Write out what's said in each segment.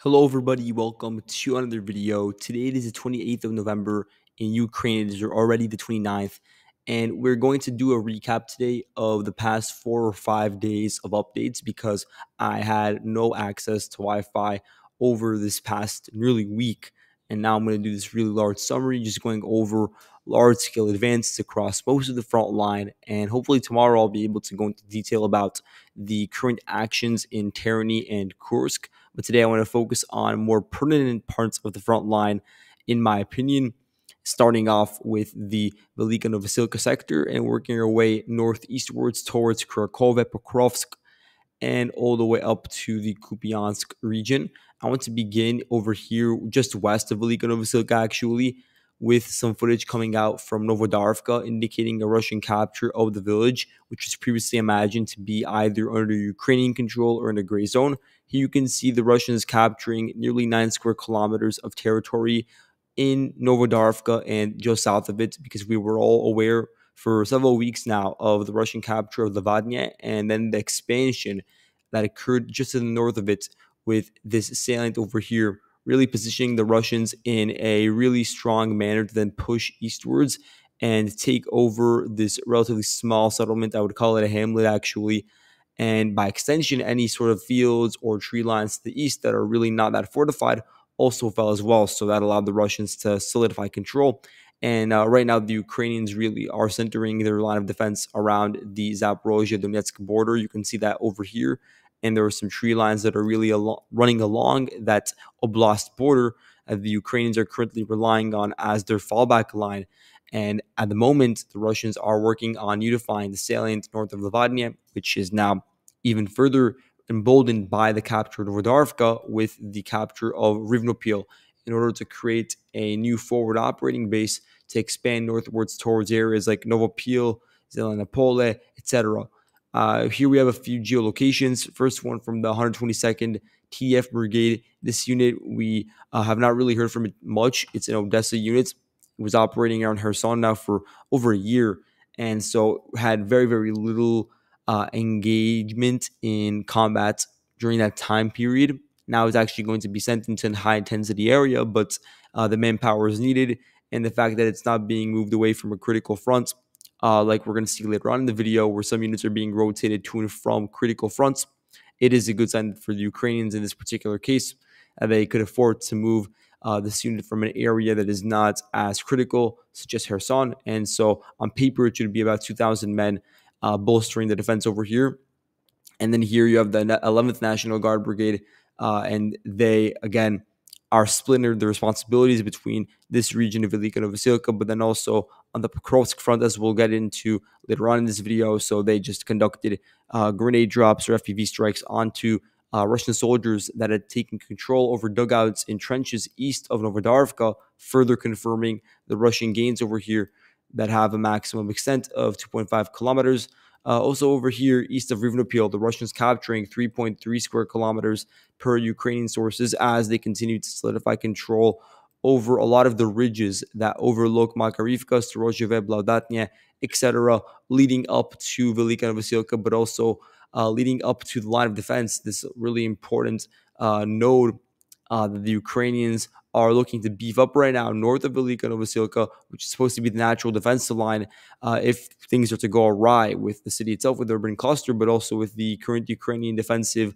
Hello everybody, welcome to another video. Today it is the 28th of November. In Ukraine it is already the 29th, and we're going to do a recap today of the past 4 or 5 days of updates because I had no access to Wi-Fi over this past nearly week. And now I'm going to do this really large summary, just going over large scale advances across most of the front line. And hopefully tomorrow I'll be able to go into detail about the current actions in Terny and Kursk. But today I want to focus on more pertinent parts of the front line, in my opinion, starting off with the Velyka Novosilka sector and working our way northeastwards towards Kurakhove, Pokrovsk, and all the way up to the Kupiansk region. I want to begin over here, just west of Velyka Novosilka, actually, with some footage coming out from Novodarivka indicating a Russian capture of the village, which was previously imagined to be either under Ukrainian control or in a gray zone. Here you can see the Russians capturing nearly 9 square kilometers of territory in Novodarivka and just south of it, because we were all aware for several weeks now of the Russian capture of Lavadnia and then the expansion that occurred just to the north of it with this salient over here, really positioning the Russians in a really strong manner to then push eastwards and take over this relatively small settlement. I would call it a hamlet, actually. And by extension, any sort of fields or tree lines to the east that are really not that fortified also fell as well. So that allowed the Russians to solidify control. And right now, the Ukrainians really are centering their line of defense around the Zaporozhye-Donetsk border. You can see that over here. And there are some tree lines that are really running along that oblast border that the Ukrainians are currently relying on as their fallback line. And at the moment, the Russians are working on unifying the salient north of Lavadnia, which is now even further emboldened by the capture of Vodarivka with the capture of Rivnopil, in order to create a new forward operating base to expand northwards towards areas like Novopil, Zelenopole, etc. Here we have a few geolocations. First one from the 122nd TF Brigade. This unit, we have not really heard from it much. It's an Odessa unit. It was operating around Kherson now for over a year, and so had very, very little engagement in combat during that time period. Now it's actually going to be sent into a high intensity area, but the manpower is needed, and the fact that it's not being moved away from a critical front, like we're going to see later on in the video, where some units are being rotated to and from critical fronts, it is a good sign for the Ukrainians in this particular case. They could afford to move this unit from an area that is not as critical, such as Kherson. And so on paper, it should be about 2,000 men bolstering the defense over here. And then here you have the 11th National Guard Brigade, and they, again, are splitting the responsibilities between this region of Velyka Novosilka, but then also on the Pokrovsk front, as we'll get into later on in this video. So they just conducted grenade drops or FPV strikes onto Russian soldiers that had taken control over dugouts in trenches east of Novodarivka, further confirming the Russian gains over here that have a maximum extent of 2.5 kilometers. Also over here, east of Rivnopil, the Russians capturing 3.3 square kilometers per Ukrainian sources as they continue to solidify control over a lot of the ridges that overlook Makarivka, Storozheve, Blaudatnya, etc., leading up to Velyka Novosilka, but also leading up to the line of defense, this really important node that the Ukrainians are looking to beef up right now north of Velyka Novosilka, which is supposed to be the natural defensive line if things are to go awry with the city itself, with the urban cluster, but also with the current Ukrainian defensive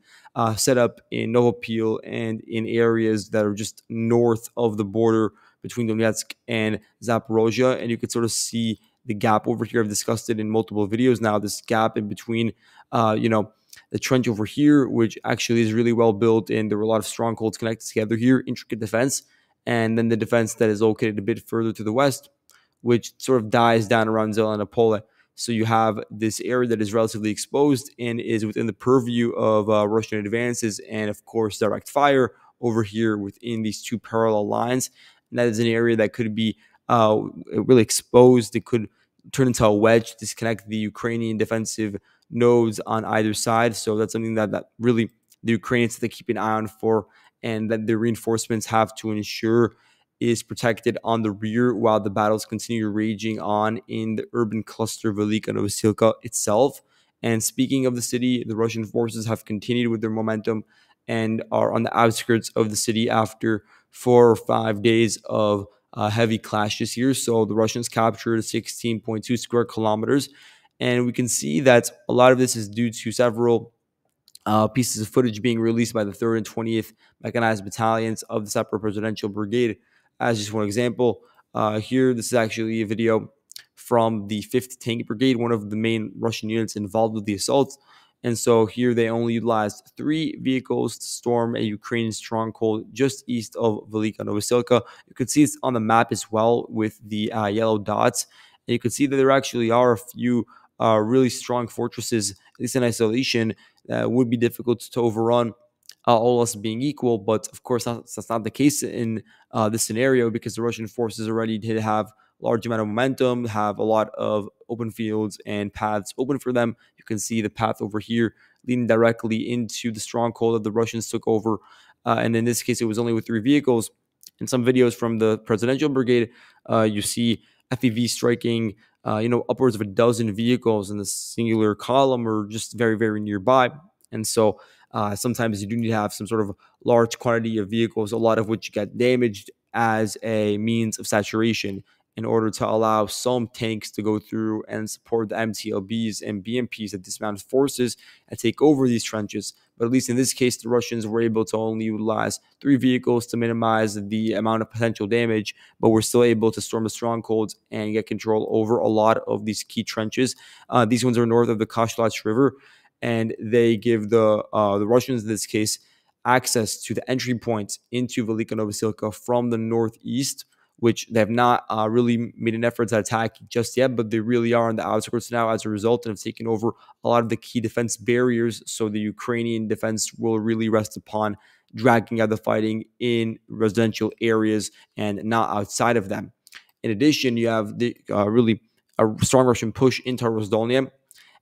setup in Novopil and in areas that are just north of the border between Donetsk and Zaporozhye. And you could sort of see the gap over here. I've discussed it in multiple videos now, this gap in between, the trench over here, which actually is really well built, and there were a lot of strongholds connected together here, intricate defense, and then the defense that is located a bit further to the west, which sort of dies down around Zelenopole. So you have this area that is relatively exposed and is within the purview of Russian advances and, of course, direct fire over here within these two parallel lines. And that is an area that could be really exposed. It could turn into a wedge to disconnect the Ukrainian defensive nodes on either side. So that's something that really the Ukrainians have to keep an eye on for, and that the reinforcements have to ensure is protected on the rear while the battles continue raging on in the urban cluster Velyka Novosilka itself. And speaking of the city, the Russian forces have continued with their momentum and are on the outskirts of the city after 4 or 5 days of heavy clashes here. So the Russians captured 16.2 square kilometers. And we can see that a lot of this is due to several pieces of footage being released by the 3rd and 20th Mechanized Battalions of the Separate Presidential Brigade. As just one example, here, this is actually a video from the 5th Tank Brigade, one of the main Russian units involved with the assault. And so here they only utilized 3 vehicles to storm a Ukrainian stronghold just east of Velyka Novosilka. You can see it's on the map as well with the yellow dots. And you can see that there actually are a few really strong fortresses, at least in isolation, would be difficult to overrun, all else being equal. But of course, that's not the case in this scenario, because the Russian forces already did have a large amount of momentum, have a lot of open fields and paths open for them. You can see the path over here leading directly into the stronghold that the Russians took over. And in this case, it was only with 3 vehicles. In some videos from the presidential brigade, you see FEV striking upwards of a dozen vehicles in the singular column or just very, very nearby. And so sometimes you do need to have some sort of large quantity of vehicles, a lot of which get damaged as a means of saturation, in order to allow some tanks to go through and support the MTLBs and BMPs that dismount forces and take over these trenches. But at least in this case, the Russians were able to only utilize 3 vehicles to minimize the amount of potential damage, but were still able to storm the strongholds and get control over a lot of these key trenches. These ones are north of the Kashlach River, and they give the Russians in this case access to the entry point into Velyka Novosilka from the northeast, which they have not really made an effort to attack just yet, but they really are on the outskirts now as a result, and have taken over a lot of the key defense barriers. So the Ukrainian defense will really rest upon dragging out the fighting in residential areas and not outside of them. In addition, you have the really a strong Russian push into Rozdolnya,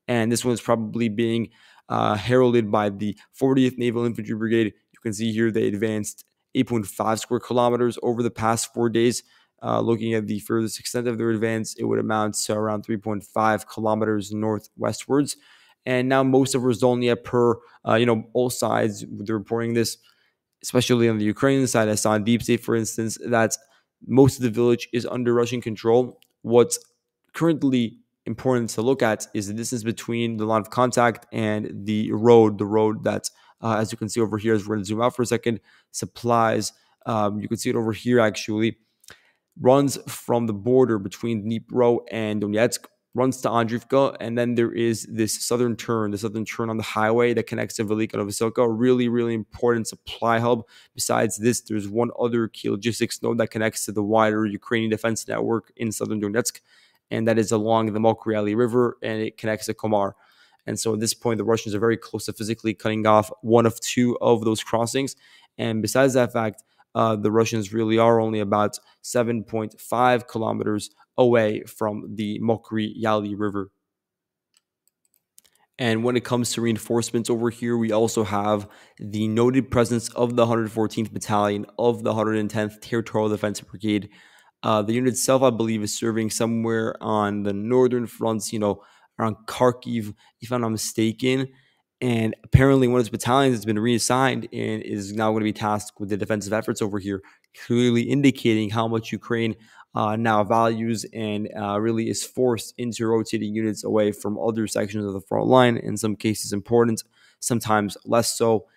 and this one is probably being heralded by the 40th Naval Infantry Brigade. You can see here they advanced 8.5 square kilometers over the past 4 days. Looking at the furthest extent of their advance, it would amount to around 3.5 kilometers northwestwards. And now most of Rozdolnya, per all sides, they're reporting this, especially on the Ukrainian side. I saw on Deep State, for instance, that most of the village is under Russian control. What's currently important to look at is the distance between the line of contact and the road that, as you can see over here, as we're going to zoom out for a second, supplies. You can see it over here actually, runs from the border between Dnipro and Donetsk, runs to Andrivka, and then there is this southern turn on the highway that connects to Velyka Novosilka, a really, really important supply hub. Besides this, there's one other key logistics node that connects to the wider Ukrainian defense network in southern Donetsk, and that is along the Mokry River, and it connects to Komar. And so at this point, the Russians are very close to physically cutting off one of 2 of those crossings. And besides that fact, the Russians really are only about 7.5 kilometers away from the Mokry River. And when it comes to reinforcements over here, we also have the noted presence of the 114th Battalion of the 110th Territorial Defense Brigade. The unit itself, I believe, is serving somewhere on the northern fronts, around Kharkiv, if I'm not mistaken. And apparently one of its battalions has been reassigned and is now going to be tasked with the defensive efforts over here, clearly indicating how much Ukraine now values and really is forced into rotating units away from other sections of the front line, in some cases important, sometimes less so,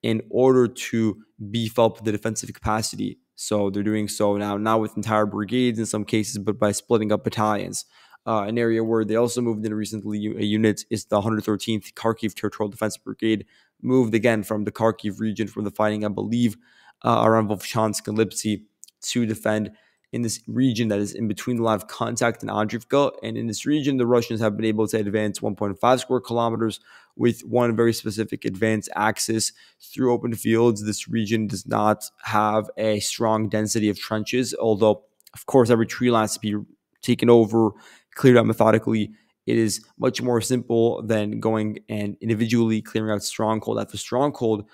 in order to beef up the defensive capacity. So they're doing so now, not with entire brigades in some cases, but by splitting up battalions. An area where they also moved in recently a unit is the 113th Kharkiv Territorial Defense Brigade, moved again from the Kharkiv region from the fighting, I believe, around Volchansk and Lipsy, to defend in this region that is in between the line of contact and Andrivka. And in this region, the Russians have been able to advance 1.5 square kilometers with one very specific advance axis through open fields. This region does not have a strong density of trenches, although, of course, every tree line has to be taken over, cleared out methodically. It is much more simple than going and individually clearing out stronghold after stronghold.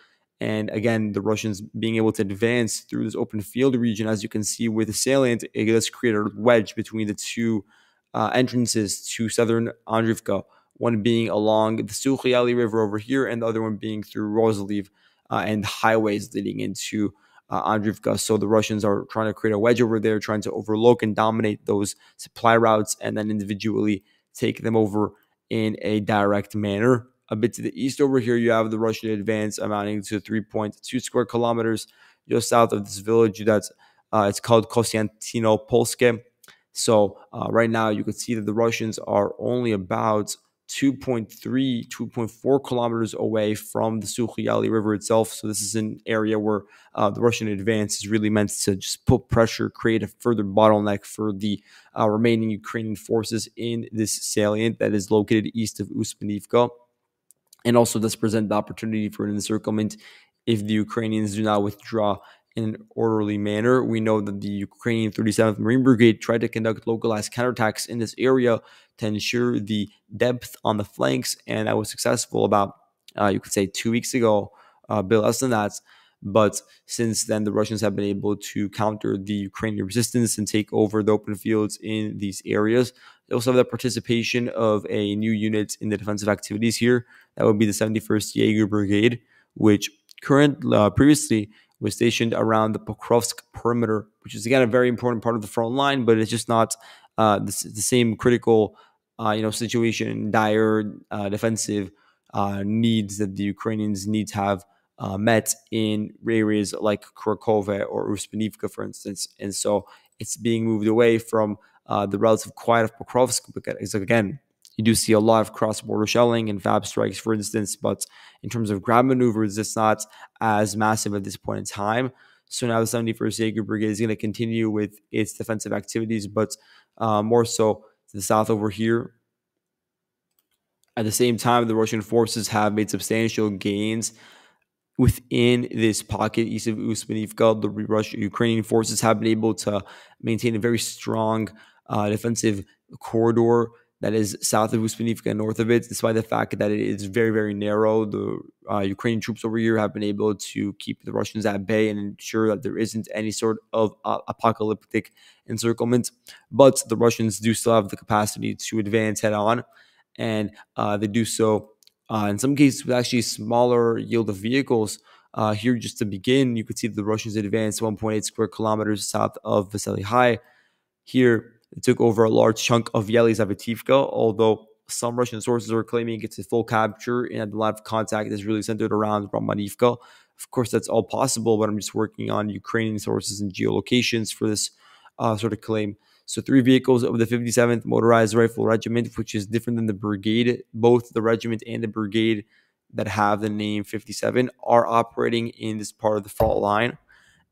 And again, the Russians being able to advance through this open field region, as you can see with the salient, it does create a wedge between the 2 entrances to southern Andrivka, one being along the Sukhyali River over here, and the other one being through Rozaliv. and highways leading into Andrivka. So the Russians are trying to create a wedge over there, trying to overlook and dominate those supply routes, and then individually take them over in a direct manner. A bit to the east over here, you have the Russian advance amounting to 3.2 square kilometers just south of this village. That's it's called Kostiantino-Polske. So right now, you can see that the Russians are only about 2.3, 2.4 kilometers away from the Sukhyali River itself. So this is an area where the Russian advance is really meant to just put pressure, create a further bottleneck for the remaining Ukrainian forces in this salient that is located east of Uspenivka, and also does present the opportunity for an encirclement if the Ukrainians do not withdraw in an orderly manner. We know that the Ukrainian 37th Marine Brigade tried to conduct localized counterattacks in this area to ensure the depth on the flanks, and that was successful about, you could say, 2 weeks ago, a bit less than that. But since then, the Russians have been able to counter the Ukrainian resistance and take over the open fields in these areas. They also have the participation of a new unit in the defensive activities here. That would be the 71st Jaeger Brigade, which previously was stationed around the Pokrovsk perimeter, which is again a very important part of the front line, but it's just not the same critical, situation, dire defensive needs that the Ukrainians need to have met in areas like Kurakhove or Uspenivka, for instance. And so it's being moved away from the relative quiet of Pokrovsk, because again, you do see a lot of cross-border shelling and FAB strikes, for instance, but in terms of ground maneuvers, it's not as massive at this point in time. So now the 71st Jaeger Brigade is going to continue with its defensive activities, but more so to the south over here. At the same time, the Russian forces have made substantial gains within this pocket east of Uspenivka. The Ukrainian forces have been able to maintain a very strong defensive corridor that is south of Uspenivka and north of it, despite the fact that it is very, very narrow. The Ukrainian troops over here have been able to keep the Russians at bay and ensure that there isn't any sort of apocalyptic encirclement. But the Russians do still have the capacity to advance head on, and they do so in some cases with actually smaller yield of vehicles. Here, just to begin, you could see the Russians advanced 1.8 square kilometers south of Vasily High. Here, they took over a large chunk of Yelizavetivka, although some Russian sources are claiming it's a full capture and a lot of contact is really centered around Romanivka. Of course, that's all possible, but I'm just working on Ukrainian sources and geolocations for this sort of claim. So 3 vehicles of the 57th Motorized Rifle Regiment, which is different than the brigade. Both the regiment and the brigade that have the name 57 are operating in this part of the front line.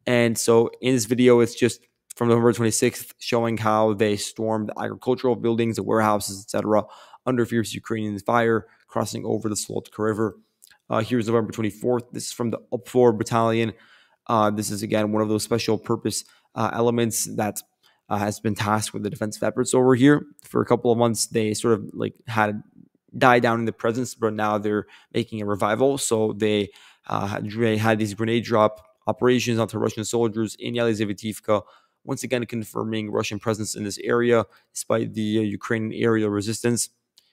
And so in this video, it's just from November 26th, showing how they stormed agricultural buildings, the warehouses, etc., under fierce Ukrainian fire, crossing over the Sonstivka River. Here's November 24th. This is from the UP4 Battalion. This is, again, one of those special purpose elements that has been tasked with the defensive efforts over here. For a couple of months, they sort of had died down in the presence, but now they're making a revival. So they had these grenade drop operations onto Russian soldiers in Yelizavetivka, once again confirming Russian presence in this area despite the Ukrainian aerial resistance.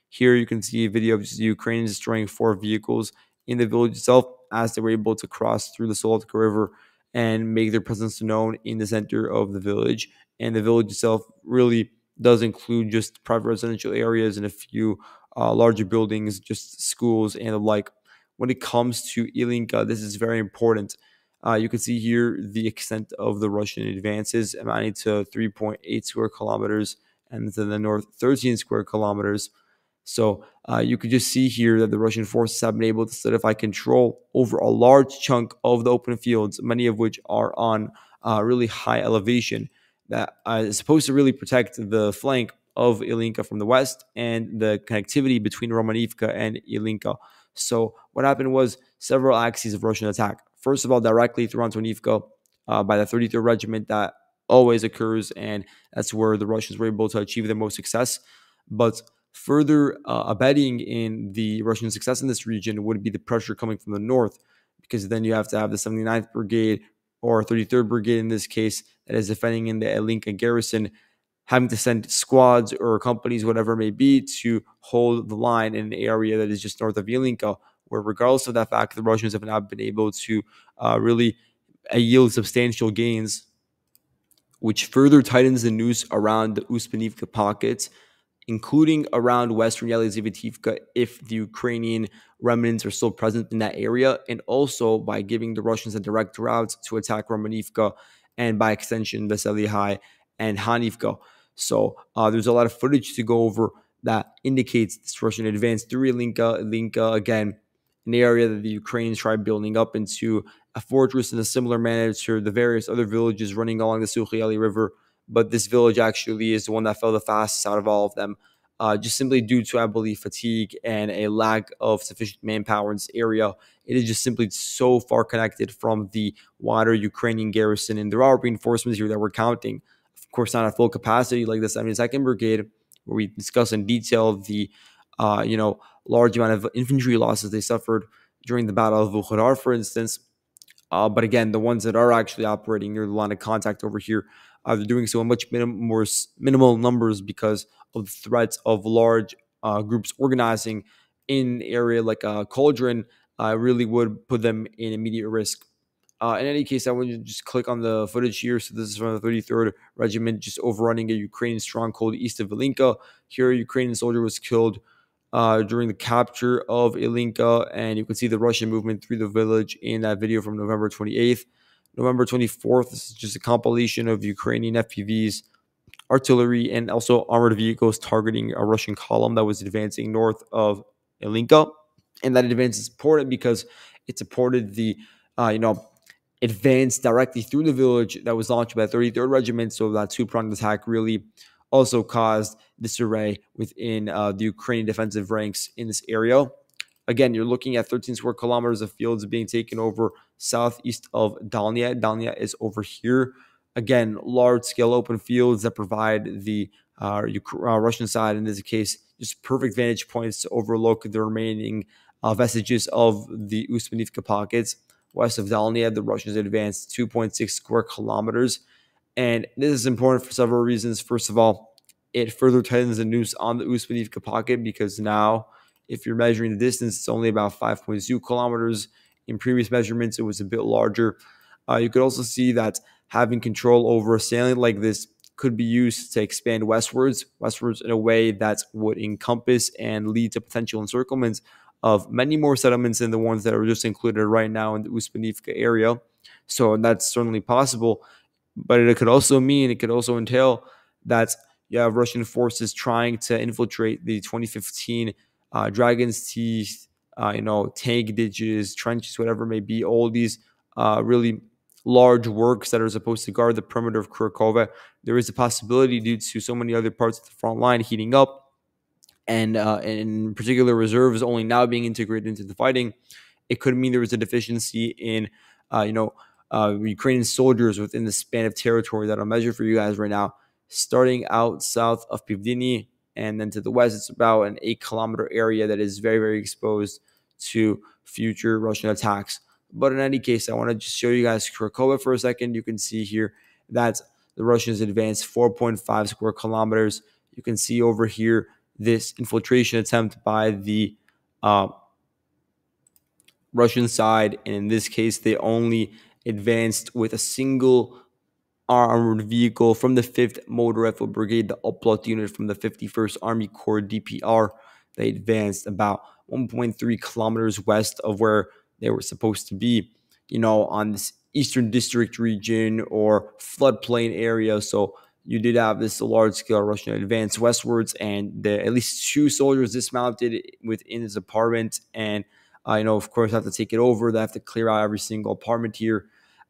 Here you can see a video of the Ukrainians destroying 4 vehicles in the village itself as they were able to cross through the Sonstivka River and make their presence known in the center of the village. And the village itself really does include just private residential areas and a few larger buildings, just schools and the like. When it comes to Ilinka, this is very important. You can see here the extent of the Russian advances amounting to 3.8 square kilometers and to the north 13 square kilometers. So you could just see here that the Russian forces have been able to solidify control over a large chunk of the open fields, many of which are on really high elevation that is supposed to really protect the flank of Ilinka from the west and the connectivity between Romanivka and Ilinka. So what happened was several axes of Russian attack. First of all, directly through Antonivka by the 33rd Regiment. That always occurs, and that's where the Russians were able to achieve the most success. But further abetting in the Russian success in this region would be the pressure coming from the north, because then you have to have the 79th Brigade or 33rd Brigade in this case that is defending in the Ilinka garrison, having to send squads or companies, whatever it may be, to hold the line in an area that is just north of Velyka, where regardless of that fact, the Russians have not been able to really yield substantial gains, which further tightens the noose around the Uspenivka pockets, including around Western Yelizavetivka if the Ukrainian remnants are still present in that area, and also by giving the Russians a direct route to attack Romanivka and by extension Vesely and Hanivka. So there's a lot of footage to go over that indicates this Russian advance through Ilinka again, an area that the Ukrainians tried building up into a fortress in a similar manner to the various other villages running along the Sukhyali River. But this village actually is the one that fell the fastest out of all of them, just simply due to, I believe, fatigue and a lack of sufficient manpower in this area. It is just simply so far connected from the wider Ukrainian garrison, and there are reinforcements here that we're counting. Of course, not at full capacity like the 72nd Brigade, where we discuss in detail the, large amount of infantry losses they suffered during the Battle of Vuhledar, for instance. But again, the ones that are actually operating near the line of contact over here, they're doing so in much more minimal numbers because of the threats of large groups organizing in an area like Cauldron. Really would put them in immediate risk. In any case, I want you to just click on the footage here. So this is from the 33rd Regiment just overrunning a Ukrainian stronghold east of Velyka. Here, a Ukrainian soldier was killed during the capture of Ilinka, and you can see the Russian movement through the village in that video from November 28th. November 24th, this is just a compilation of Ukrainian FPVs, artillery, and also armored vehicles targeting a Russian column that was advancing north of Ilinka. And that advance is important because it supported the, advance directly through the village that was launched by the 33rd Regiment. So that two-pronged attack really also caused disarray within the Ukrainian defensive ranks in this area. Again, you're looking at 13 square kilometers of fields being taken over southeast of Dalnya. Dalnya is over here. Again, large-scale open fields that provide the Russian side, in this case, just perfect vantage points to overlook the remaining vestiges of the Uspenivka pockets. West of Dalnya, the Russians advanced 2.6 square kilometers. And this is important for several reasons. First of all, it further tightens the noose on the Uspenivka pocket because now, if you're measuring the distance, it's only about 5.2 kilometers. In previous measurements, it was a bit larger. You could also see that having control over a salient like this could be used to expand westwards in a way that would encompass and lead to potential encirclements of many more settlements than the ones that are just included right now in the Uspenivka area. So that's certainly possible. But it could also entail that you have Russian forces trying to infiltrate the 2015 Dragon's Teeth, tank ditches, trenches, whatever it may be, all these really large works that are supposed to guard the perimeter of Kurakhove. There is a possibility, due to so many other parts of the front line heating up, and in particular reserves only now being integrated into the fighting, it could mean there was a deficiency in, Ukrainian soldiers within the span of territory that I'll measure for you guys right now. Starting out south of Pivdini and then to the west, it's about an 8-kilometer area that is very, very exposed to future Russian attacks. But in any case, I want to just show you guys Kurakhove for a second. You can see here that the Russians advanced 4.5 square kilometers. You can see over here this infiltration attempt by the Russian side, and in this case, they only advanced with a single armored vehicle from the 5th Motor Rifle Brigade, the Uplot unit from the 51st Army Corps DPR. They advanced about 1.3 kilometers west of where they were supposed to be, on this Eastern District region or floodplain area. So you did have this large-scale Russian advance westwards, and at least 2 soldiers dismounted within his apartment, and of course, have to take it over. They have to clear out every single apartment here,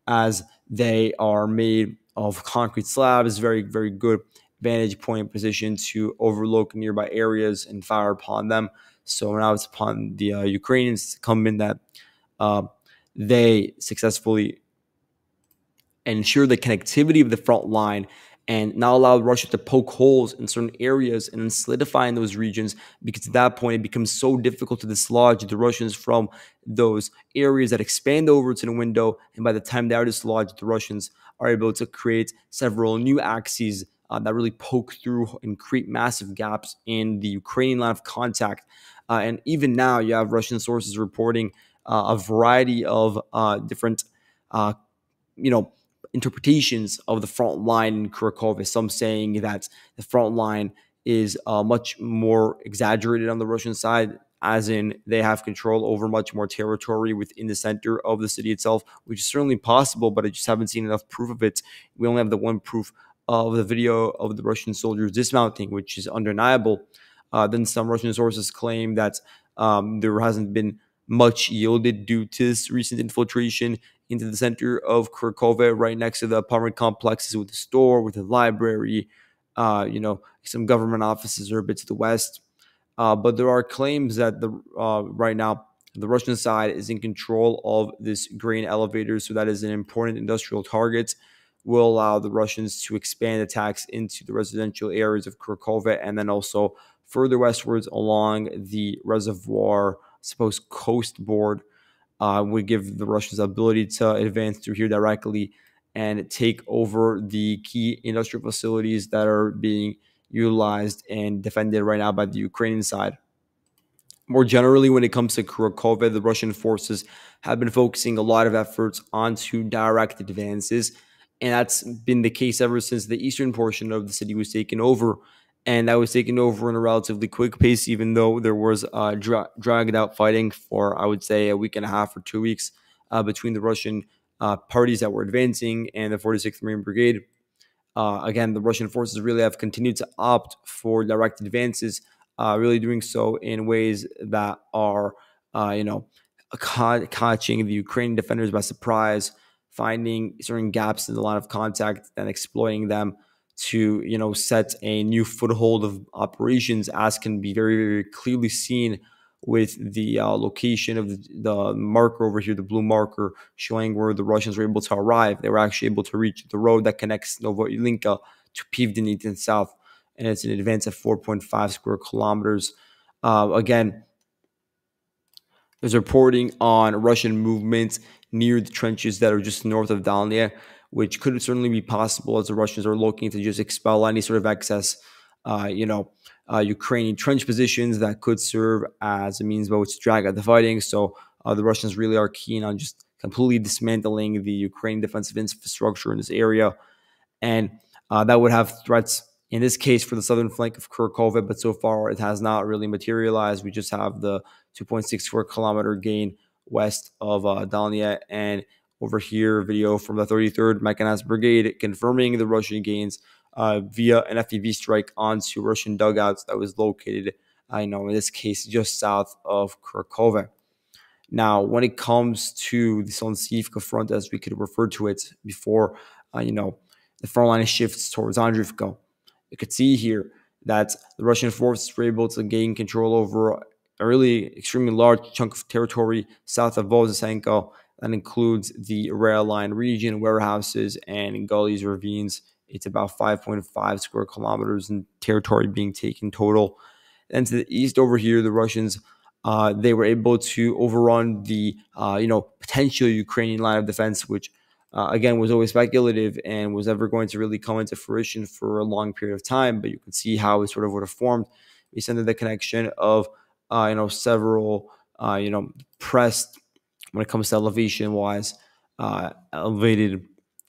as they are made of concrete slabs. Very, very good vantage point position to overlook nearby areas and fire upon them. So now it's upon the Ukrainians to come in that they successfully ensure the connectivity of the front line and not allow Russia to poke holes in certain areas and then solidify in those regions, because at that point it becomes so difficult to dislodge the Russians from those areas that expand over to the window. And by the time they are dislodged, the Russians are able to create several new axes that really poke through and create massive gaps in the Ukrainian line of contact. And even now, you have Russian sources reporting a variety of different, uh, you know, interpretations of the front line in Kurakhove. Some saying that the front line is much more exaggerated on the Russian side, as in they have control over much more territory within the center of the city itself, which is certainly possible, but I just haven't seen enough proof of it. We only have the one proof of the video of the Russian soldiers dismounting, which is undeniable. Then some Russian sources claim that there hasn't been much yielded due to this recent infiltration into the center of Kharkov, right next to the apartment complexes with the store, with the library, some government offices are a bit to the west. But there are claims that the right now the Russian side is in control of this grain elevator, so that is an important industrial target. Will allow the Russians to expand attacks into the residential areas of Kharkov and then also further westwards along the reservoir, suppose coast board would give the Russians the ability to advance through here directly and take over the key industrial facilities that are being utilized and defended right now by the Ukrainian side. More generally, when it comes to Kurakhove, the Russian forces have been focusing a lot of efforts onto direct advances, and that's been the case ever since the eastern portion of the city was taken over. And that was taken over in a relatively quick pace, even though there was dragged out fighting for, I would say, a week and a half or 2 weeks between the Russian parties that were advancing and the 46th Marine Brigade. Again, the Russian forces really have continued to opt for direct advances, really doing so in ways that are, catching the Ukrainian defenders by surprise, finding certain gaps in the line of contact and exploiting them to, set a new foothold of operations, as can be very, very clearly seen with the location of the marker over here, the blue marker showing where the Russians were able to arrive. They were actually able to reach the road that connects Novosilka to Pivdeni in south, and it's an advance of 4.5 square kilometers. Again, there's reporting on Russian movements near the trenches that are just north of Dalnya, which could certainly be possible as the Russians are looking to just expel any sort of excess, Ukrainian trench positions that could serve as a means by which to drag out the fighting. So the Russians really are keen on just completely dismantling the Ukrainian defensive infrastructure in this area, and that would have threats in this case for the southern flank of Kharkov, but so far it has not really materialized. We just have the 2.64 kilometer gain west of Dalnya, and over here, video from the 33rd Mechanized Brigade confirming the Russian gains via an FPV strike onto Russian dugouts that was located, in this case, just south of Kharkov. Now, when it comes to the Sonstivka front, as we could refer to it before, the front line shifts towards Andrivka. You could see here that the Russian forces were able to gain control over a really extremely large chunk of territory south of Vozisenko. That includes the rail line region, warehouses, and gullies, ravines. It's about 5.5 square kilometers in territory being taken total. And to the east over here, the Russians they were able to overrun the potential Ukrainian line of defense, which again was always speculative and was never going to really come into fruition for a long period of time. But you can see how it sort of would have formed based on the connection of several pressed when it comes to elevation wise elevated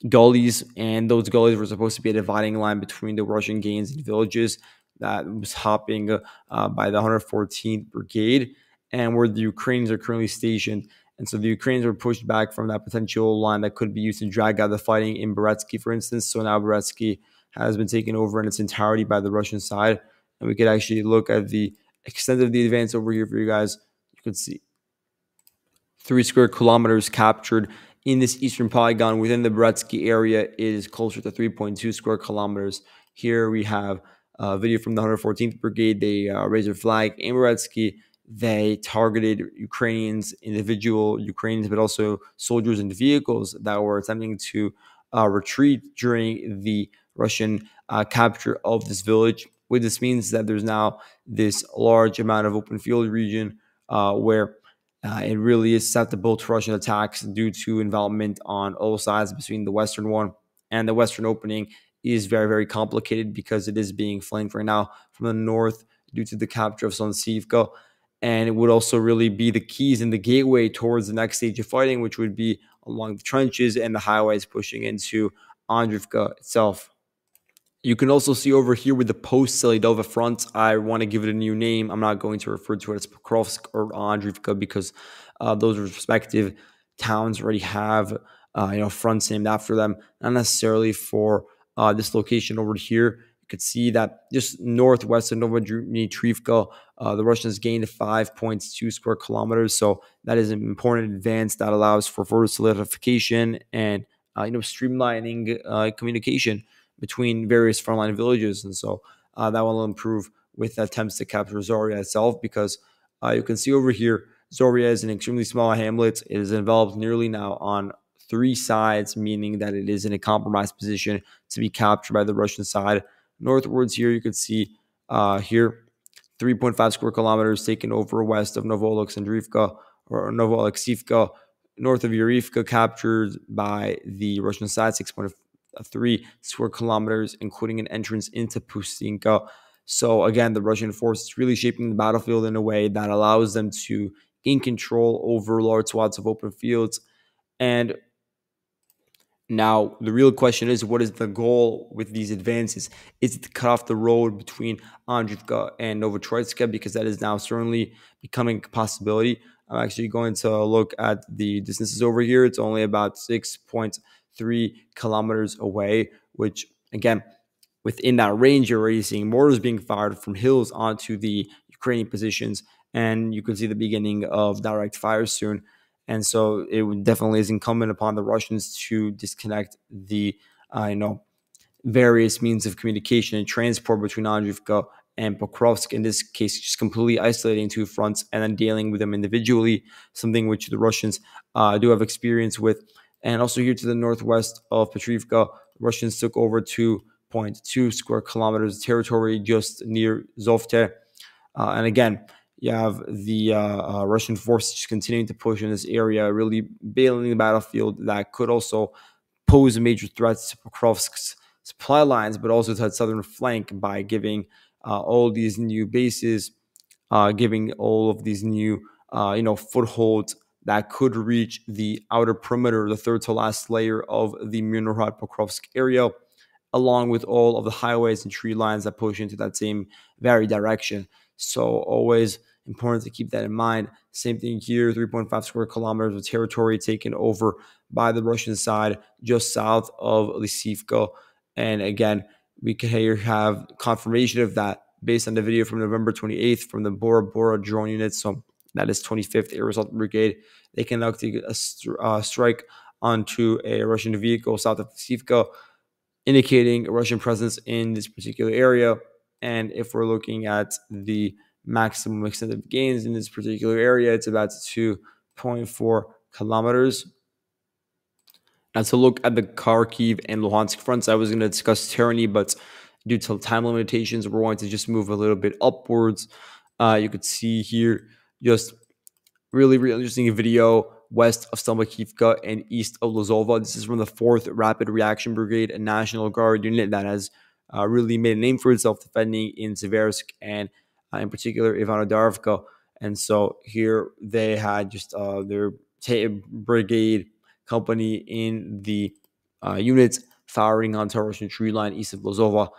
gullies, and those gullies were supposed to be a dividing line between the Russian gains and villages that was hopping by the 114th Brigade and where the Ukrainians are currently stationed. And so the Ukrainians were pushed back from that potential line that could be used to drag out the fighting in Beretsky, for instance. So now Beretsky has been taken over in its entirety by the Russian side. And we could actually look at the extent of the advance over here for you guys. You can see 3 square kilometers captured in this eastern polygon within the Beretsky area is closer to 3.2 square kilometers. Here we have a video from the 114th Brigade. They raised their flag in Beretsky. They targeted Ukrainians, individual Ukrainians, but also soldiers and vehicles that were attempting to retreat during the Russian capture of this village. What this means is that there's now this large amount of open field region where it really is susceptible to Russian attacks due to involvement on all sides between the western one and the western opening is very, very complicated because it is being flanked right now from the north due to the capture of Sonstivka. And it would also really be the keys and the gateway towards the next stage of fighting, which would be along the trenches and the highways pushing into Andrivka itself. You can also see over here with the Post-Selydove front, I want to give it a new name. I'm not going to refer to it as Pokrovsk or Andrivka because those respective towns already have fronts named after them. Not necessarily for this location over here. You could see that just northwest of Novodmitrivka, the Russians gained 5.2 square kilometers. So that is an important advance that allows for further solidification and streamlining communication between various frontline villages. And so that will improve with attempts to capture Zoria itself, because you can see over here, Zoria is an extremely small hamlet. It is enveloped nearly now on three sides, meaning that it is in a compromised position to be captured by the Russian side. Northwards here, you can see here 3.5 square kilometers taken over west of Novoalexandrivka or Novoalexivka, north of Yurivka, captured by the Russian side, 6.3 square kilometers, including an entrance into Pustinka. So again, the Russian force is really shaping the battlefield in a way that allows them to gain control over large swaths of open fields. And now, the real question is, what is the goal with these advances? Is it to cut off the road between Andrivka and Novotroitska? Because that is now certainly becoming a possibility. I'm actually going to look at the distances over here. It's only about 6.3 kilometers away, which, again, within that range, you're already seeing mortars being fired from hills onto the Ukrainian positions. And you can see the beginning of direct fire soon. And so it definitely is incumbent upon the Russians to disconnect the, various means of communication and transport between Andrivka and Pokrovsk. In this case, just completely isolating two fronts and then dealing with them individually, something which the Russians do have experience with. And also here to the northwest of Petrivka, Russians took over 2.2 square kilometers of territory just near Zovte. And again, you have the Russian forces continuing to push in this area, really bailing the battlefield that could also pose major threats to Pokrovsk's supply lines, but also to its southern flank by giving all these new bases, giving all of these new, footholds that could reach the outer perimeter, the third to last layer of the Mirnorod Pokrovsk area, along with all of the highways and tree lines that push into that same very direction. So always important to keep that in mind. Same thing here, 3.5 square kilometers of territory taken over by the Russian side just south of Lysivka. And again, we can here have confirmation of that based on the video from November 28th from the Bora Bora drone unit. So that is 25th Air Assault Brigade. They conducted a strike onto a Russian vehicle south of Lysivka, indicating a Russian presence in this particular area. And if we're looking at the maximum extent of gains in this particular area, it's about 2.4 kilometers. Now, to look at the Kharkiv and Luhansk fronts, I was going to discuss Tyranny, but due to time limitations, we're going to just move a little bit upwards. You could see here just really, really interesting video west of Stelmakivka and east of Lozova. This is from the 4th Rapid Reaction Brigade, a National Guard unit that has really made a name for itself defending in Seversk and in particular Ivanodarivka. And so here they had just their brigade company in the units firing onto a Russian tree line east of Lozova.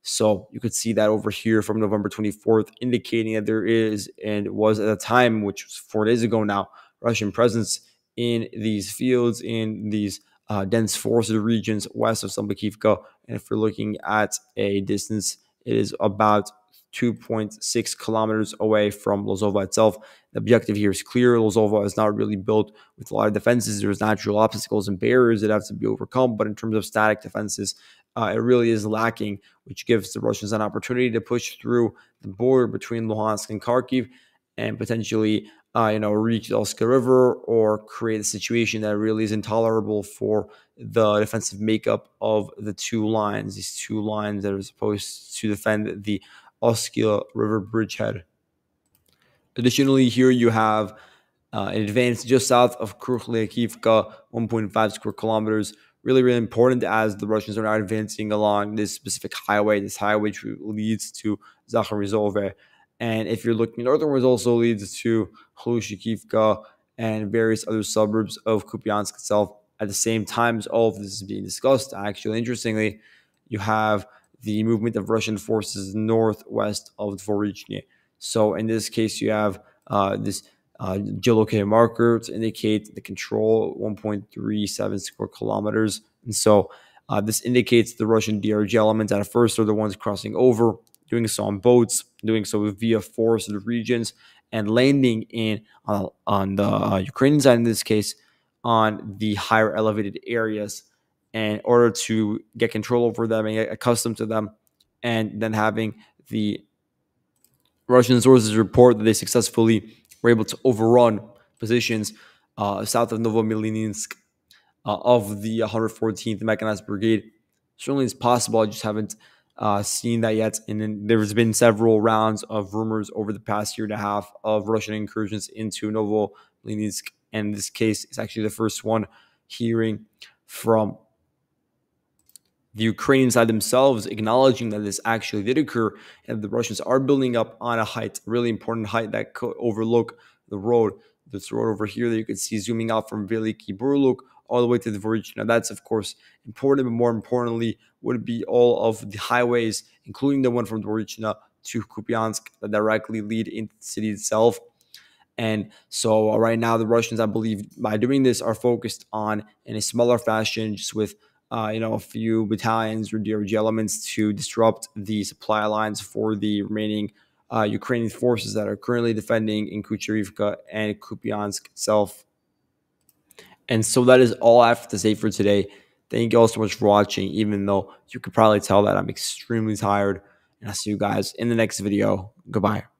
So you could see that over here from November 24th, indicating that there is, and was at the time, which was 4 days ago now, Russian presence in these fields, in these dense forested regions west of Sambakivka. And if we're looking at a distance, it is about 2.6 kilometers away from Lozova itself. The objective here is clear. Lozova is not really built with a lot of defenses. There's natural obstacles and barriers that have to be overcome. But in terms of static defenses, it really is lacking, which gives the Russians an opportunity to push through the border between Luhansk and Kharkiv and potentially, reach the Elska River or create a situation that really is intolerable for the defensive makeup of the two lines, these two lines that are supposed to defend the Oskila River bridgehead. Additionally, here you have an advance just south of Kurakhove, 1.5 square kilometers, really, really important as the Russians are now advancing along this specific highway. This highway leads to Zakharizove. And if you're looking northwards, also leads to Hlushikivka and various other suburbs of Kupiansk itself. At the same time as all of this is being discussed, actually, interestingly, you have the movement of Russian forces northwest of Dvorichny. So in this case, you have this geolocated marker to indicate the control 1.37 square kilometers. And so this indicates the Russian DRG elements at first are the ones crossing over, doing so on boats, doing so via forested regions, and landing in on the Ukrainian side in this case on the higher elevated areas in order to get control over them and get accustomed to them, and then having the Russian sources report that they successfully were able to overrun positions south of Novomilininsk of the 114th Mechanized Brigade. Certainly it's possible. I just haven't seen that yet. And then there's been several rounds of rumors over the past year and a half of Russian incursions into Novomilininsk. And in this case, it's actually the first one hearing from the Ukrainian side themselves acknowledging that this actually did occur, and the Russians are building up on a height, a really important height that could overlook the road. This road over here that you can see zooming out from Velyky Burluk all the way to the Dvorichny. Now that's, of course, important, but more importantly would be all of the highways, including the one from Dvorichny to Kupiansk, that directly lead into the city itself. And so right now, the Russians, I believe, by doing this, are focused on, in a smaller fashion, just with a few battalions or DRG elements to disrupt the supply lines for the remaining Ukrainian forces that are currently defending in Kucherivka and Kupiansk itself. And so that is all I have to say for today. Thank you all so much for watching, even though you could probably tell that I'm extremely tired. And I'll see you guys in the next video. Goodbye.